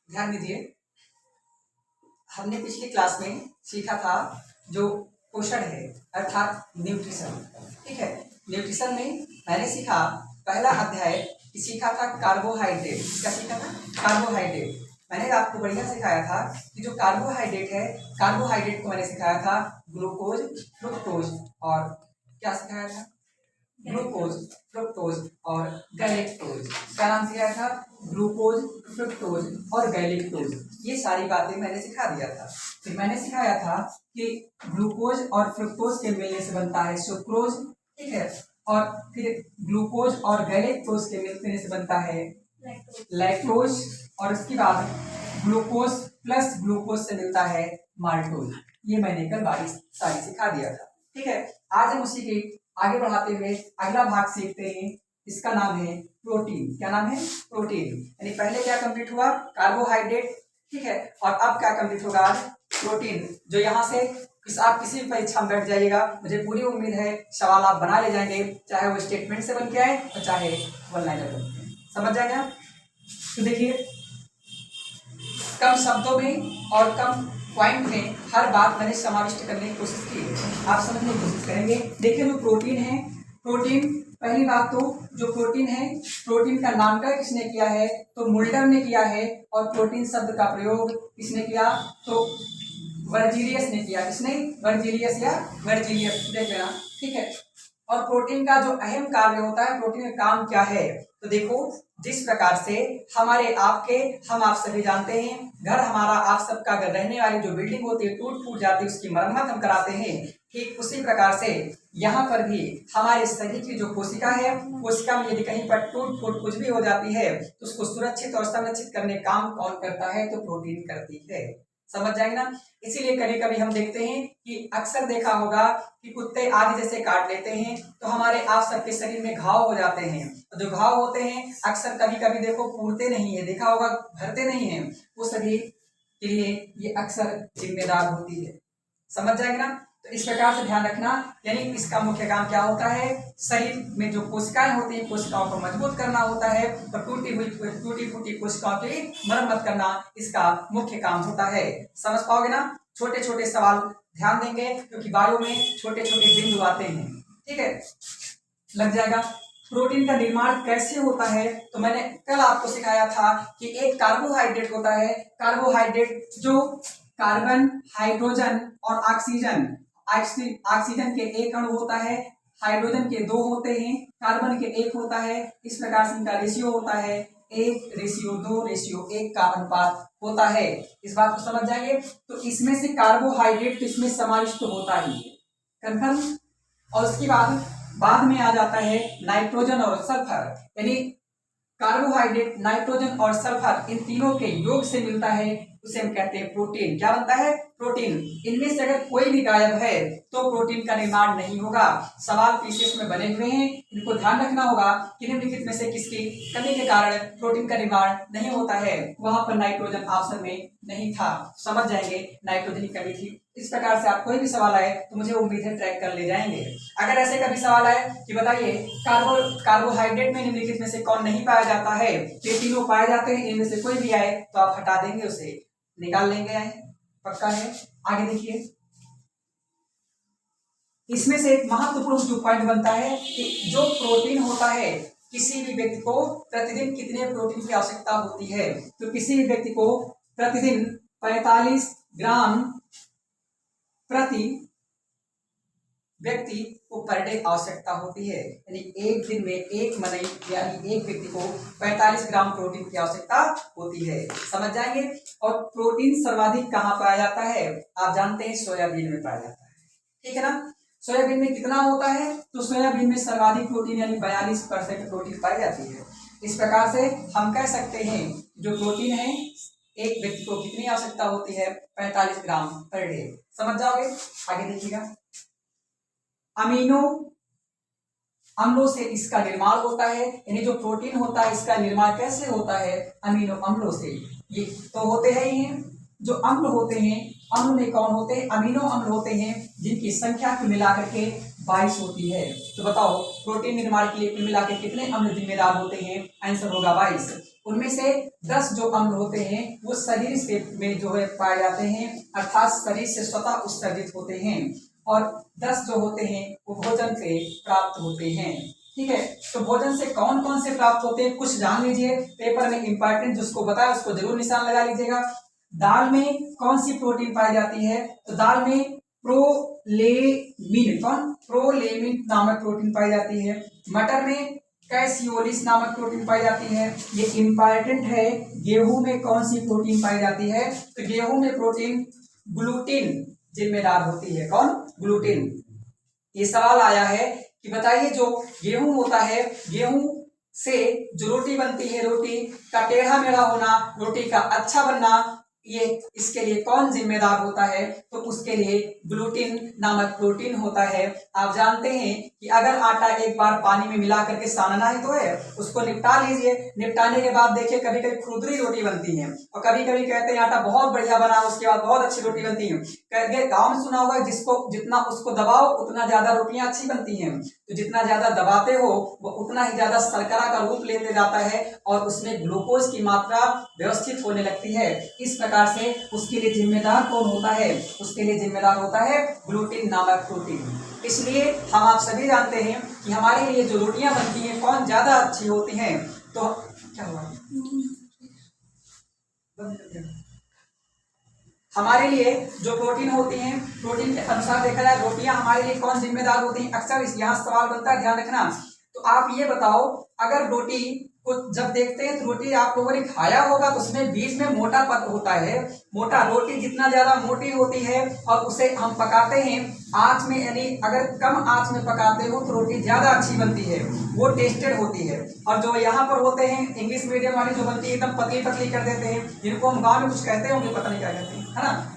ध्यान दीजिए, हमने पिछली क्लास में सीखा था जो पोषण है अर्थात न्यूट्रिशन। ठीक है, न्यूट्रिशन में मैंने सीखा पहला अध्याय सीखा था कार्बोहाइड्रेट। क्या सीखा था? कार्बोहाइड्रेट। मैंने आपको बढ़िया सिखाया था कि जो कार्बोहाइड्रेट है, कार्बोहाइड्रेट को मैंने सिखाया था ग्लूकोज, फ्रुक्टोज और क्या सिखाया था? ग्लूकोज, फ्रुक्टोज और गैलेक्टोज। क्या नाम सिखाया था? ग्लूकोज, फ्रुक्टोज और गैलेक्टोज। ये सारी बातें मैंने सिखा दिया था। फिर मैंने सिखाया था कि ग्लूकोज और फ्रुक्टोज के मिलने से बनता है सुक्रोज। ठीक है, और फिर ग्लूकोज और गैलेक्टोज के मिलने से बनता है लैक्टोज, और उसके बाद ग्लूकोज प्लस ग्लूकोज से मिलता है माल्टोज। ये मैंने कल सारी सिखा दिया था। ठीक है, आज हम उसी के आगे बढ़ाते हुए अगला भाग सीखते हैं। इसका नाम है प्रोटीन। क्या नाम है? प्रोटीन। यानी पहले क्या कंप्लीट हुआ? कार्बोहाइड्रेट। ठीक है, और अब क्या कंप्लीट होगा? आज प्रोटीन। जो यहाँ से आप किसी भी परीक्षा में बैठ जाइएगा, मुझे पूरी उम्मीद है सवाल आप बना ले जाएंगे, चाहे वो स्टेटमेंट से बन के आए और चाहे वन लाइनर बन के। समझ जाएंगे आप? तो देखिए, कम शब्दों में और कम पॉइंट में हर बात मैंने समाविष्ट करने की कोशिश की है। आप समझने की कोशिश करेंगे। देखिए, जो प्रोटीन है, प्रोटीन पहली बात तो जो प्रोटीन है, प्रोटीन का नामकरण किसने किया है? तो मुल्डर ने किया है। और प्रोटीन शब्द का प्रयोग किसने किया? तो वर्जीलियस ने किया। किसने? वर्जीलियस या वर्जीलियस, देख लेना। ठीक है, और प्रोटीन का जो अहम कार्य होता है, प्रोटीन का काम क्या है? तो देखो, जिस प्रकार से हमारे आपके हम आप सभी जानते हैं, घर हमारा आप सबका अगर रहने वाली जो बिल्डिंग होती है टूट फूट जाती है, उसकी मरम्मत हम कराते हैं। ठीक उसी प्रकार से यहाँ पर भी हमारे शरीर की जो कोशिका है, कोशिका में यदि कहीं पर टूट फूट कुछ भी हो जाती है तो उसको सुरक्षित और संरक्षित करने काम कौन करता है? तो प्रोटीन करती है। समझ जाएंगे ना? इसीलिए कभी कभी हम देखते हैं कि अक्सर देखा होगा कि कुत्ते आदि जैसे काट लेते हैं तो हमारे आप सबके शरीर में घाव हो जाते हैं। तो जो घाव होते हैं अक्सर कभी कभी देखो पूरते नहीं है, देखा होगा भरते नहीं है, वो सभी के लिए ये अक्सर जिम्मेदार होती है। समझ जाएंगे ना? तो इस प्रकार से ध्यान रखना। यानी इसका मुख्य काम क्या होता है? शरीर में जो कोशिकाएं होती हैं, कोशिकाओं को मजबूत करना होता है और टूटी फूटी कोशिकाओं की मरम्मत करना इसका मुख्य काम होता है। समझ पाओगे ना? छोटे छोटे सवाल ध्यान देंगे क्योंकि बायो में छोटे छोटे बिंदु आते हैं। ठीक है, लग जाएगा। प्रोटीन का निर्माण कैसे होता है? तो मैंने कल आपको सिखाया था कि एक कार्बोहाइड्रेट होता है। कार्बोहाइड्रेट जो कार्बन, हाइड्रोजन और ऑक्सीजन के एक अणु होता है, हाइड्रोजन के 2 होते हैं, कार्बन के 1 होता है। इस प्रकार से इनका रेशियो होता है 1:2:1 का अनुपात होता है। इस बात को समझ जाएंगे। तो इसमें से कार्बोहाइड्रेट इसमें समाविष्ट होता ही है, कंफर्म। और उसके बाद में आ जाता है नाइट्रोजन और सल्फर। यानी कार्बोहाइड्रेट, नाइट्रोजन और सल्फर इन तीनों के योग से मिलता है, उसे हम कहते हैं प्रोटीन। क्या बनता है? प्रोटीन। इनमें से अगर कोई भी गायब है तो प्रोटीन का निर्माण नहीं होगा। सवाल पीसीएस में बने हुए हैं, इनको ध्यान रखना होगा कि निम्नलिखित में से किसकी कमी के कारण प्रोटीन का निर्माण नहीं होता है। वहां पर नाइट्रोजन ऑप्शन में नहीं था। समझ जाएंगे, नाइट्रोजन की कमी थी। इस प्रकार से आप कोई भी सवाल आए तो मुझे उम्मीद है ट्रैक कर ले जाएंगे। अगर ऐसे कभी सवाल आए कि बताइए कार्बोहाइड्रेट में निम्नलिखित में से कौन नहीं पाया जाता है, ये तीनों पाए जाते हैं, इनमें से कोई भी आए तो आप हटा देंगे, उसे निकाल लेंगे, पक्का है। आगे देखिए, इसमें से एक महत्वपूर्ण जो पॉइंट बनता है कि जो प्रोटीन होता है, किसी भी व्यक्ति को प्रतिदिन कितने प्रोटीन की आवश्यकता होती है? तो किसी भी व्यक्ति को प्रतिदिन 45 ग्राम प्रति व्यक्ति को पर डे आवश्यकता होती है। यानी एक दिन में एक मनई यानी एक व्यक्ति को 45 ग्राम प्रोटीन की आवश्यकता होती है। समझ जाएंगे। और प्रोटीन सर्वाधिक कहाँ पाया जाता है? आप जानते हैं सोयाबीन में पाया जाता है। ठीक है ना? सोयाबीन में कितना होता है? तो सोयाबीन में सर्वाधिक प्रोटीन यानी 42% प्रोटीन पाई जाती है। इस प्रकार से हम कह सकते हैं जो प्रोटीन है एक व्यक्ति को कितनी आवश्यकता होती है? 45 ग्राम पर डे। समझ जाओगे? आगे देखिएगा, अमीनो अम्लों से इसका निर्माण होता है। यानी जो प्रोटीन होता है इसका निर्माण कैसे होता है? अमीनो अम्लों से। ये तो होते हैं ही हैं। जो अम्ल होते हैं, अम्ल में कौन होते हैं? अमीनो अम्ल होते हैं जिनकी संख्या को मिलाकर के 22 होती है। तो बताओ प्रोटीन निर्माण के लिए कुल मिला के कितने अम्ल जिम्मेदार होते हैं? आंसर होगा 22। उनमें से 10 जो अम्ल होते हैं वो शरीर से में जो है पाए जाते हैं, अर्थात शरीर से स्वतः उत्सर्जित होते हैं, और 10 जो होते हैं वो भोजन से प्राप्त होते हैं। ठीक है, तो भोजन से कौन कौन से प्राप्त होते हैं कुछ जान लीजिए, पेपर में इंपॉर्टेंट जिसको बताया उसको जरूर निशान लगा लीजिएगा। दाल में कौन सी प्रोटीन पाई जाती है? तो दाल में प्रोलेमिन, कौन? प्रोलेमिन नामक प्रोटीन पाई जाती है। मटर में कैसियोलिस नामक प्रोटीन पाई जाती है। ये इंपॉर्टेंट है। गेहूं में कौन सी प्रोटीन पाई जाती है? तो गेहूं में प्रोटीन ग्लूटीन जिम्मेदार होती है। कौन? ग्लूटीन। ये सवाल आया है कि बताइए जो गेहूं होता है, गेहूं से जो रोटी बनती है, रोटी का टेढ़ा मेढ़ा होना, रोटी का अच्छा बनना, ये इसके लिए कौन जिम्मेदार होता है? तो उसके लिए ग्लूटीन नामक प्रोटीन होता है। आप जानते हैं कि अगर आटा एक बार पानी में मिला करके सानना ही तो है, उसको निपटा लीजिए। निपटाने के बाद देखिए कभी कभी खुरदुरी रोटी बनती है, और कभी कभी कहते हैं आटा बहुत बढ़िया बना, उसके बाद बहुत अच्छी रोटी बनती है। गाँव में सुना होगा जिसको जितना उसको दबाओ उतना ज्यादा रोटियां अच्छी बनती हैं। तो जितना ज्यादा दबाते हो वो उतना ही ज्यादा शर्करा का रूप लेते जाता है और उसमें ग्लूकोज की मात्रा व्यवस्थित होने लगती है। इस प्रकार से उसके लिए जिम्मेदार कौन होता है? उसके लिए जिम्मेदार होता है ग्लूटीन नामक प्रोटीन। इसलिए हम आप सभी जानते हैं कि हमारे लिए जो रोटियां बनती हैं कौन ज्यादा अच्छी होती हैं? तो क्या हुआ? हमारे लिए जो प्रोटीन होती हैं, प्रोटीन के अनुसार देखा जाए रोटियां हमारे लिए कौन जिम्मेदार होती हैं? अक्सर यहाँ सवाल बनता है, ध्यान रखना। तो आप ये बताओ, अगर रोटी को जब देखते हैं तो रोटी आप लोगों ने खाया होगा तो उसमें बीच में मोटा पद होता है। मोटा रोटी जितना ज्यादा मोटी होती है और उसे हम पकाते हैं आंच में, यानी अगर कम आंच में पकाते हो तो रोटी ज्यादा अच्छी बनती है, वो टेस्टेड होती है। और जो यहाँ पर होते हैं इंग्लिश मीडियम वाली जो बनती है एकदम पतली पतली कर देते हैं, जिनको हम गाँव में कुछ कहते होंगे, पता नहीं क्या कहते हैं, है ना,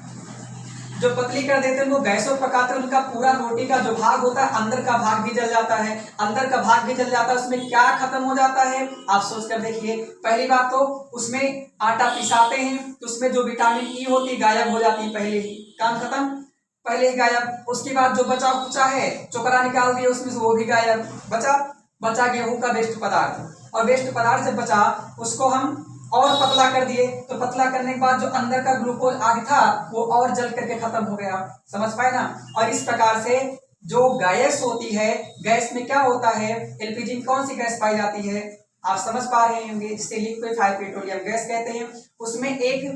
जो पतली कर देते हैं वो गैसों पकाते हैं, उनका पूरा रोटी का जो भाग होता है अंदर का भाग भी जल जाता है, अंदर का भाग भी जल जाता है। उसमें क्या खत्म हो जाता है आप सोच कर देखिए। पहली बात तो उसमें आटा पिसाते हैं तो उसमें जो विटामिन ई होती है गायब हो जाती है, पहले ही काम खत्म, पहले ही गायब। उसके बाद जो बचा कुचा है चोकरा निकाल दिया उसमें से, वो भी गायब। बचा गेहूं का वेस्ट पदार्थ, और वेस्ट पदार्थ जब बचा उसको हम और पतला कर दिए, तो पतला करने के बाद जो अंदर का ग्लूकोज आगे था वो और जल करके खत्म हो गया। समझ पाए ना? और इस प्रकार से जो गैस होती है, गैस में क्या होता है? एलपीजी में कौन सी गैस पाई जाती है? आप समझ पा रहे होंगे, जिसे लिक्विफाइड पेट्रोलियम गैस कहते हैं। उसमें एक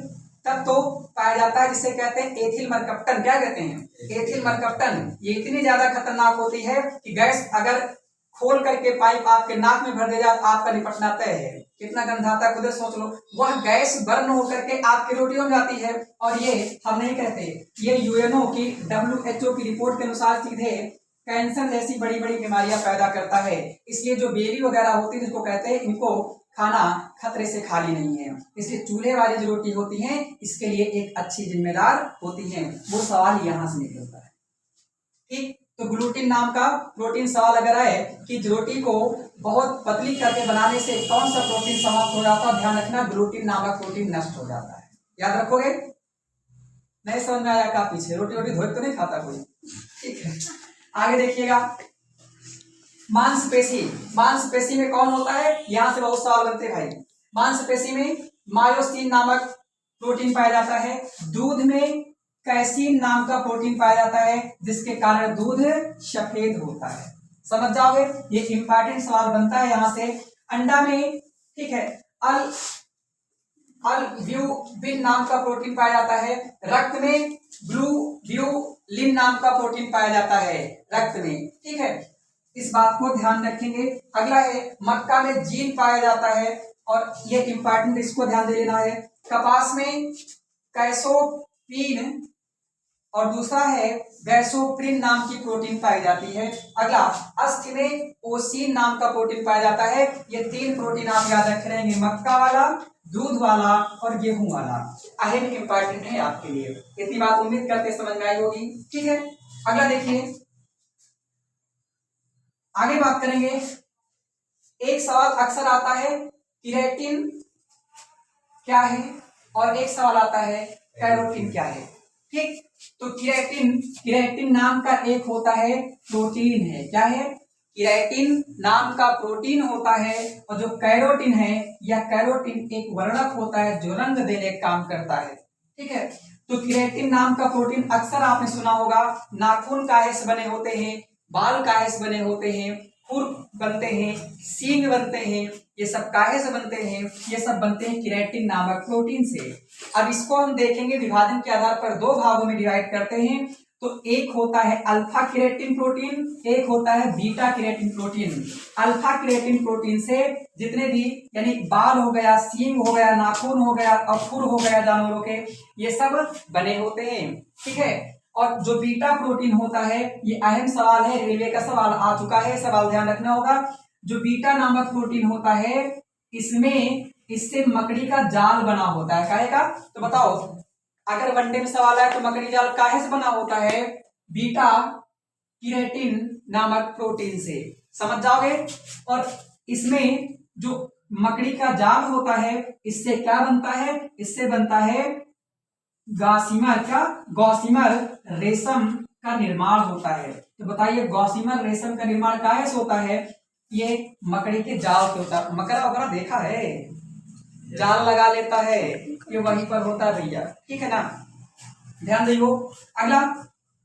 तत्व तो पाया जाता है जिसे कहते हैं एथिल मरकप्टन। क्या कहते हैं? एथिल मरकप्टन। ये इतनी ज्यादा खतरनाक होती है कि गैस अगर खोल करके पाइप आपके नाक में भर दे जाए तो आपका निपटना तय है। कितना गंदा आता है खुद सोच लो। वह गैस बर्न होकर के आपकी रोटियों में जाती है, और ये हम नहीं कहते, ये यूएनओ की WHO की रिपोर्ट के अनुसार सीधे कैंसर जैसी बड़ी बड़ी बीमारियां पैदा करता है। इसलिए जो बेरी वगैरह होती है जिसको कहते हैं, इनको खाना खतरे से खाली नहीं है। इसलिए चूल्हे वाली जो रोटी होती है इसके लिए एक अच्छी जिम्मेदार होती है। वो सवाल यहाँ से निकलता है। ठीक, तो ग्लूटीन नाम का प्रोटीन सवाल अगर आए कि रोटी को बहुत पतली करके बनाने से कौन सा प्रोटीन समाप्त हो जाता है, ध्यान रखना ग्लूटीन नामक प्रोटीन नष्ट हो जाता है। याद रखोगे? नहीं समझ में आया? का पीछे रोटी धोए तो नहीं खाता कोई? ठीक है, आगे देखिएगा। मांसपेशी, मांसपेशी में कौन होता है? यहां से बहुत सवाल बनते भाई। मांसपेशी में मायोसिन नामक प्रोटीन पाया जाता है। दूध में कैसीन नाम का प्रोटीन पाया जाता है जिसके कारण दूध सफेद होता है। समझ जाओगे? ये इंपॉर्टेंट सवाल बनता है यहां से। अंडा में, ठीक है, अल्ब्यूमिन नाम का प्रोटीन पाया जाता है। रक्त में ग्लोब्यूलिन नाम का प्रोटीन पाया जाता है रक्त में। ठीक है, इस बात को ध्यान रखेंगे। अगला है मक्का में जीन पाया जाता है, और ये इंपॉर्टेंट, इसको ध्यान दे लेना है। कपास में कैसोपीन और दूसरा है गैसोप्रिन नाम की प्रोटीन पाई जाती है। अगला अस्थि में ओसीन नाम का प्रोटीन पाया जाता है। ये तीन प्रोटीन आप याद रख रहेंगे, मक्का वाला, दूध वाला और गेहूं वाला। अहम इंपॉर्टेंट है आपके लिए। इतनी बात उम्मीद करते समझ में आई होगी। ठीक है, अगला देखिए, आगे बात करेंगे। एक सवाल अक्सर आता है केराटिन क्या है, और एक सवाल आता है कैरोटीन क्या है। ठीक। तो केराटिन, केराटिन नाम का एक होता है प्रोटीन है, क्या है, केराटिन नाम का प्रोटीन होता है। और जो कैरोटीन है, यह कैरोटीन एक वर्णक होता है जो रंग देने का काम करता है, ठीक है। तो केराटिन नाम का प्रोटीन अक्सर आपने सुना होगा, नाखून काहे से बने होते हैं, बाल काहे से बने होते हैं, खुर बनते हैं, सींग बनते हैं, ये सब काहे से बनते हैं, ये सब बनते हैं केराटिन नामक प्रोटीन से। अब इसको हम देखेंगे विभाजन के आधार पर दो भागों में डिवाइड करते हैं। तो एक होता है अल्फा केराटिन प्रोटीन, एक होता है beta keratin protein. Alpha keratin protein से जितने भी यानी बाल हो गया, सींग हो गया, नाखून हो गया और खुर हो गया जानवरों के, ये सब बने होते हैं, ठीक है। और जो बीटा प्रोटीन होता है, ये अहम सवाल है, रेलवे का सवाल आ चुका है, सवाल ध्यान रखना होगा। जो बीटा नामक प्रोटीन होता है, इसमें इससे मकड़ी का जाल बना होता है, काहे का, तो बताओ अगर वनडे में सवाल आए तो मकड़ी जाल काहे से बना होता है, बीटा केराटिन नामक प्रोटीन से, समझ जाओगे। और इसमें जो मकड़ी का जाल होता है, इससे क्या बनता है, इससे बनता है गॉसिमर, क्या, गॉसिमर रेशम का निर्माण होता है। तो बताइए गॉसिमर रेशम का निर्माण काहे से होता है, ये मकड़ी के जाल से होता है। मकड़ा वगैरह देखा है, जाल लगा लेता है, ये वहीं पर होता है भैया, ठीक है ना, ध्यान दियो। अगला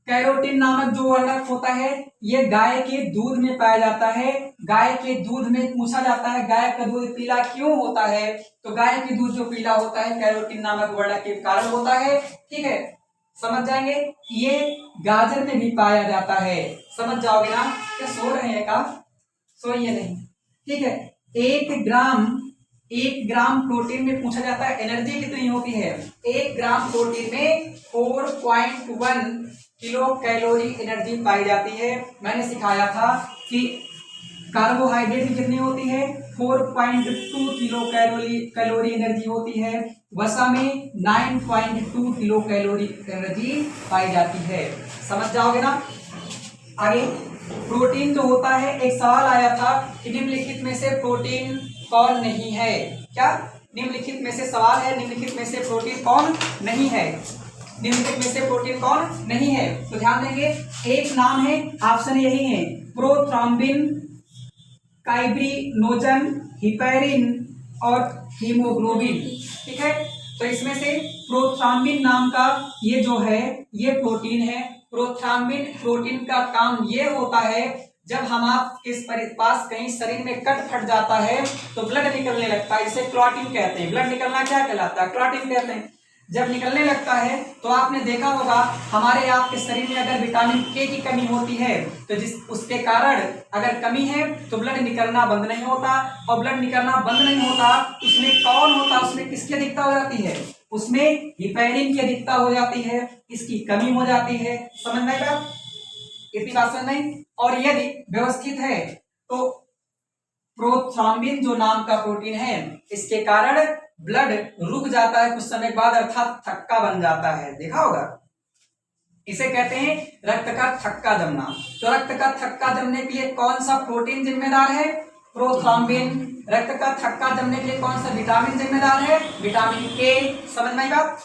कैरोटीन नामक जो वर्णक होता है, ये गाय के दूध में पाया जाता है। गाय के दूध में पूछा जाता है गाय का दूध पीला क्यों होता है, तो गाय के दूध जो पीला होता है कैरोटीन नामक वर्णक के कारण होता है, ठीक है, समझ जाएंगे। ये गाजर में भी पाया जाता है, समझ जाओगे ना। क्या सो रहे हैं का, सोइए नहीं, ठीक है। 1 ग्राम प्रोटीन में पूछा जाता है एनर्जी कितनी होती है, 1 ग्राम प्रोटीन में 4.1 किलो कैलोरी एनर्जी पाई जाती है। मैंने सिखाया था कि कार्बोहाइड्रेट की कितनी होती है, 4.2 किलो कैलोरी एनर्जी होती है। वसा में 9.2 किलो कैलोरी एनर्जी पाई जाती है, समझ जाओगे ना। आगे प्रोटीन जो होता है, एक सवाल आया था कि निम्नलिखित में से प्रोटीन कौन नहीं है, क्या, निम्नलिखित में से सवाल है, निम्नलिखित में से प्रोटीन कौन नहीं है, निम्नलिखित में से प्रोटीन कौन नहीं है। तो ध्यान देंगे, एक नाम है, ऑप्शन यही है, प्रोथ्रोम्बिन, फाइब्रिनोजन, हिपैरिन और हीमोग्लोबिन, ठीक है। तो इसमें से प्रोथ्रोम्बिन नाम का ये जो है, ये प्रोटीन है। प्रोथ्रोम्बिन प्रोटीन का काम ये होता है, जब हम आपके पास कहीं शरीर में कट फट जाता है तो ब्लड निकलने लगता है, इसे क्लॉटिंग कहते हैं। ब्लड निकलना क्या कहलाता है, क्लॉटिंग कहते हैं। जब निकलने लगता है तो आपने देखा होगा हमारे आपके शरीर में अगर विटामिन के की कमी होती है तो उसके कारण अगर कमी है तो ब्लड निकलना बंद नहीं होता, और ब्लड निकलना बंद नहीं होता उसमें कौन होता, उसमें किसकी अधिकता हो जाती है, उसमें हिपैरिन की अधिकता हो जाती है, इसकी कमी हो जाती है, समझ में आएगा, इतनी बात समझ नहीं। और यदि व्यवस्थित है तो प्रोथ्रोम्बिन जो नाम का प्रोटीन है, इसके कारण ब्लड रुक जाता है कुछ समय बाद, अर्थात थक्का बन जाता है, देखा होगा, इसे कहते हैं रक्त का थक्का जमना। तो रक्त का थक्का जमने के लिए कौन सा प्रोटीन जिम्मेदार है, प्रोथ्रोम्बिन। रक्त का थक्का जमने के लिए कौन सा विटामिन जिम्मेदार है, विटामिन के, समझ में आएगा।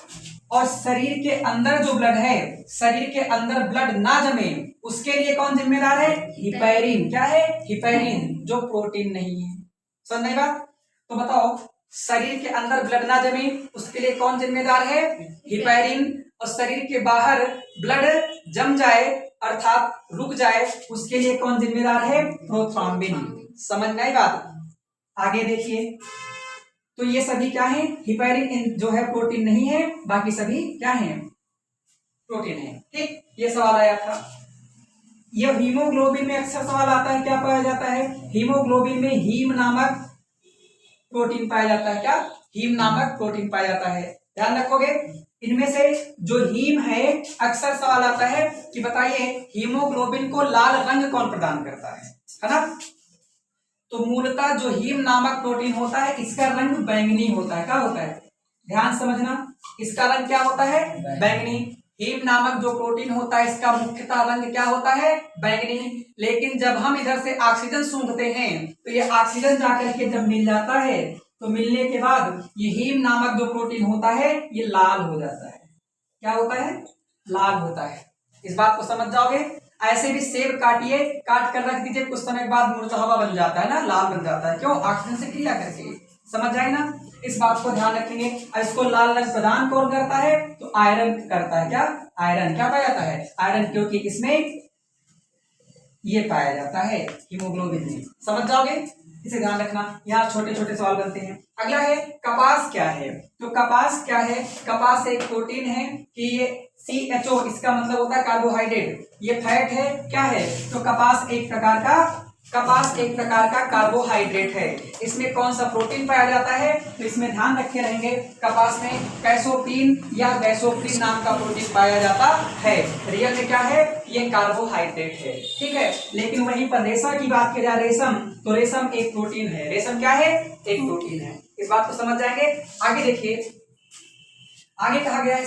और शरीर के अंदर जो ब्लड है, शरीर के अंदर ब्लड ना जमे उसके लिए कौन जिम्मेदार है, हिपैरिन, क्या है, हिपैरिन, जो प्रोटीन नहीं है, समझ में आएगा। तो बताओ शरीर के अंदर ब्लड ना जमे उसके लिए कौन जिम्मेदार है, हिपैरिन। और शरीर के बाहर ब्लड जम जाए अर्थात रुक जाए उसके लिए कौन जिम्मेदार है, प्रोथ्रोम्बिन, समझ में आई बात। आगे देखिए, तो ये सभी क्या है, हिपैरिन जो है प्रोटीन नहीं है, बाकी सभी क्या है, प्रोटीन है, ठीक। ये सवाल आया था। यह हीमोग्लोबिन में अक्सर सवाल आता है, क्या पाया जाता है, हीमोग्लोबिन में हीम नामक प्रोटीन पाया जाता है, क्या, हीम नामक प्रोटीन पाया जाता है, ध्यान रखोगे। इनमें से जो हीम है, अक्सर सवाल आता है कि बताइए हीमोग्लोबिन को लाल रंग कौन प्रदान करता है ना। तो मूलतः जो हीम नामक प्रोटीन होता है इसका रंग बैंगनी होता है, क्या होता है, ध्यान समझना, इसका रंग क्या होता है, बैंगनी। हीम नामक जो प्रोटीन होता है इसका मुख्यतः रंग क्या होता है, बैंगनी। लेकिन जब हम इधर से ऑक्सीजन सूंघते हैं तो ये ऑक्सीजन जाकर के जब मिल जाता है तो मिलने के बाद ये हीम नामक जो प्रोटीन होता है ये लाल हो जाता है, क्या होता है, लाल होता है। इस बात को समझ जाओगे। ऐसे भी सेब काटिए, काट कर रख दीजिए, कुछ समय बाद मुरझावा बन जाता है ना, लाल बन जाता है, क्यों? ऑक्सीजन से क्रिया करके। समझ जाए ना, इस बात को ध्यान रखेंगे। और इसको लाल रंग प्रदान कौन करता है? तो आयरन करता है। क्या? आयरन। क्या पाया जाता है? आयरन, क्योंकि इसमें ये पाया जाता है हीमोग्लोबिन में। समझ जाओगे, इसे ध्यान रखना। यहाँ छोटे छोटे सवाल बनते हैं। अगला है कपास क्या है? तो कपास क्या है? कपास एक प्रोटीन है कि ये CHO, इसका मतलब होता है कार्बोहाइड्रेट। ये फैट है। क्या है? तो कपास एक प्रकार का कार्बोहाइड्रेट है। इसमें कौन सा प्रोटीन पाया जाता है? तो इसमें ध्यान रखे रहेंगे, कपास में कैसोपीन या गैसोप्रीन नाम का प्रोटीन पाया जाता है। रियल में क्या है? ये कार्बोहाइड्रेट है। ठीक है, लेकिन वहीं पर रेशम की बात की जाए, रेशम, तो रेशम एक प्रोटीन है। रेशम क्या है? एक प्रोटीन है। इस बात को समझ जाएंगे। आगे देखिए, आगे कहा गया है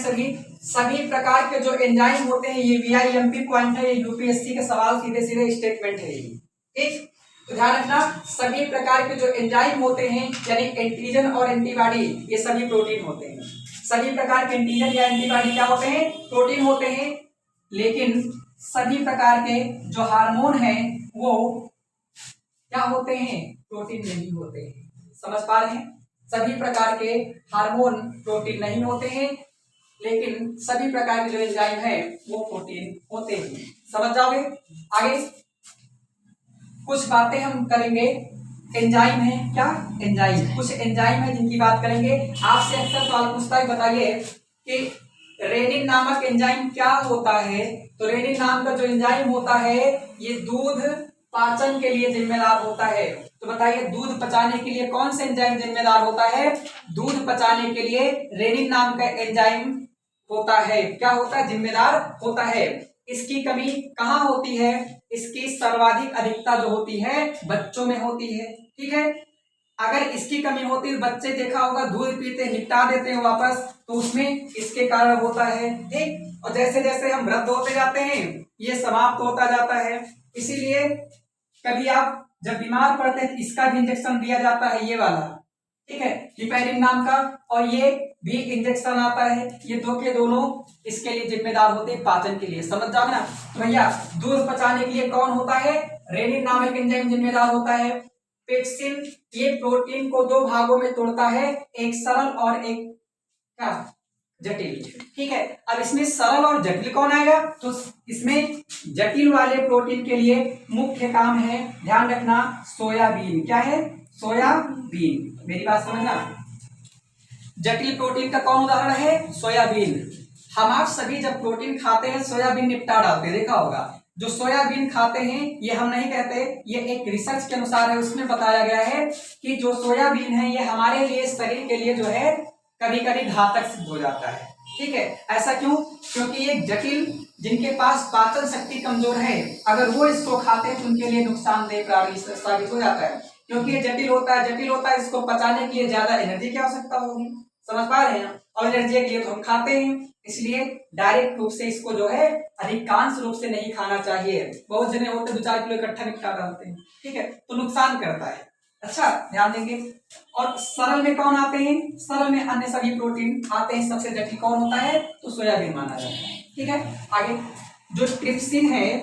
सभी प्रकार के जो एंजाइम होते हैं, ये VIMP पॉइंट है, ये UPSC के सवाल सीधे सीधे स्टेटमेंट है ये। ठीक, तो ध्यान रखना, सभी प्रकार के जो एंजाइम होते हैं यानी एंटीजन और एंटीबॉडी, ये सभी प्रोटीन होते हैं। सभी प्रकार के एंटीजन या एंटीबॉडी क्या होते हैं? प्रोटीन होते हैं। लेकिन सभी प्रकार के जो हार्मोन हैं वो क्या होते हैं? प्रोटीन नहीं होते हैं। समझ पा रहे हैं? सभी प्रकार के हार्मोन प्रोटीन नहीं होते हैं, लेकिन सभी प्रकार के जो एंजाइम है वो प्रोटीन होते हैं। समझ जाओगे। आगे कुछ बातें हम करेंगे। एंजाइम है। क्या? एंजाइम। कुछ एंजाइम है जिनकी बात करेंगे। आपसे अक्सर सवाल पूछता है, बताइए कि रेनिन नामक एंजाइम क्या होता है? तो रेनिन नाम का जो एंजाइम होता है ये दूध पाचन के लिए जिम्मेदार होता है। तो बताइए, दूध पचाने के लिए कौन सा एंजाइम जिम्मेदार होता है? दूध पचाने के लिए रेनिन नाम का एंजाइम होता है। क्या होता है? जिम्मेदार होता है। इसकी कमी कहाँ होती है? इसकी सर्वाधिक अधिकता जो होती है बच्चों में होती है। ठीक है, अगर इसकी कमी होती है, बच्चे देखा होगा दूध पीते निपटा देते हैं वापस, तो उसमें इसके कारण होता है। ठीक, और जैसे जैसे हम वृद्ध होते जाते हैं ये समाप्त होता जाता है। इसीलिए कभी आप जब बीमार पड़ते हैं इसका भी इंजेक्शन दिया जाता है, ये वाला। ठीक है, हिपैरिन नाम का, और ये भी इंजेक्शन आता है। ये दो के दोनों इसके लिए जिम्मेदार होते हैं, पाचन के लिए। समझ जाओगे ना। तो भैया, दूध पचाने के लिए कौन होता है? रेनिन नामक एंजाइम जिम्मेदार होता है। पेप्सिन ये प्रोटीन को दो भागों में तोड़ता है, एक सरल और एक क्या? जटिल। ठीक है, अब इसमें सरल और जटिल कौन आएगा? तो इसमें जटिल वाले प्रोटीन के लिए मुख्य काम है, ध्यान रखना, सोयाबीन। क्या है? सोयाबीन। मेरी बात समझना। जटिल प्रोटीन का कौन उदाहरण है? सोयाबीन। हम आप सभी जब प्रोटीन खाते हैं सोयाबीन निपटा डालते हैं, देखा होगा। जो सोयाबीन खाते हैं ये हम नहीं कहते, ये एक रिसर्च के अनुसार है, उसमें बताया गया है कि जो सोयाबीन है ये हमारे लिए, शरीर के लिए जो है कभी कभी घातक सिद्ध हो जाता है। ठीक है, ऐसा क्यों? क्योंकि ये जटिल, जिनके पास पाचन शक्ति कमजोर है, अगर वो इसको खाते हैं तो उनके लिए नुकसानदेह साबित हो जाता है। क्योंकि ये जटिल होता है, इसको पचाने के लिए ज्यादा एनर्जी की आवश्यकता होगी। समझ पा रहे हैं? और एनर्जी के लिए तो हम खाते हैं, इसलिए डायरेक्ट रूप से इसको जो है अधिकांश रूप से नहीं खाना चाहिए। बहुत जने होते 2-4 किलो इकट्ठा निपटा डालते हैं। ठीक है, तो नुकसान करता है। अच्छा, ध्यान देंगे। और सरल में कौन आते हैं? सरल में अन्य सभी प्रोटीन आते हैं। सबसे जटिल कौन होता है? तो सोयाबीन माना जाता है। ठीक है, आगे जो ट्रिप्सिन है,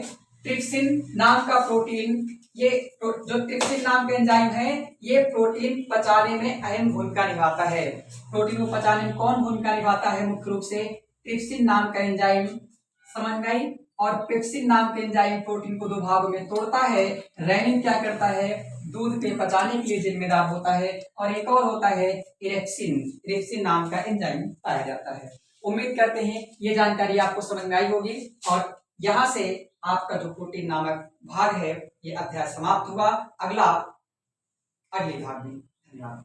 ट्रिप्सिन नाम का प्रोटीन, ये जो ट्रिप्सिन नाम का एंजाइम है ये प्रोटीन पचाने में अहम भूमिका निभाता है। प्रोटीन को पचाने में कौन भूमिका निभाता है? मुख्य रूप से ट्रिप्सिन नाम का एंजाइम। समझ गई। और पेप्सिन नाम के एंजाइम प्रोटीन को दो भागों में तोड़ता है। रेनिन क्या करता है? दूध के पचाने के लिए जिम्मेदार होता है। और एक और होता है इरेप्सिन, इरेप्सिन नाम का एंजाइम पाया जाता है। उम्मीद करते हैं ये जानकारी आपको समझ में आई होगी, और यहाँ से आपका जो प्रोटीन नामक भाग है ये अध्याय समाप्त हुआ। अगला अगले भाग में। धन्यवाद।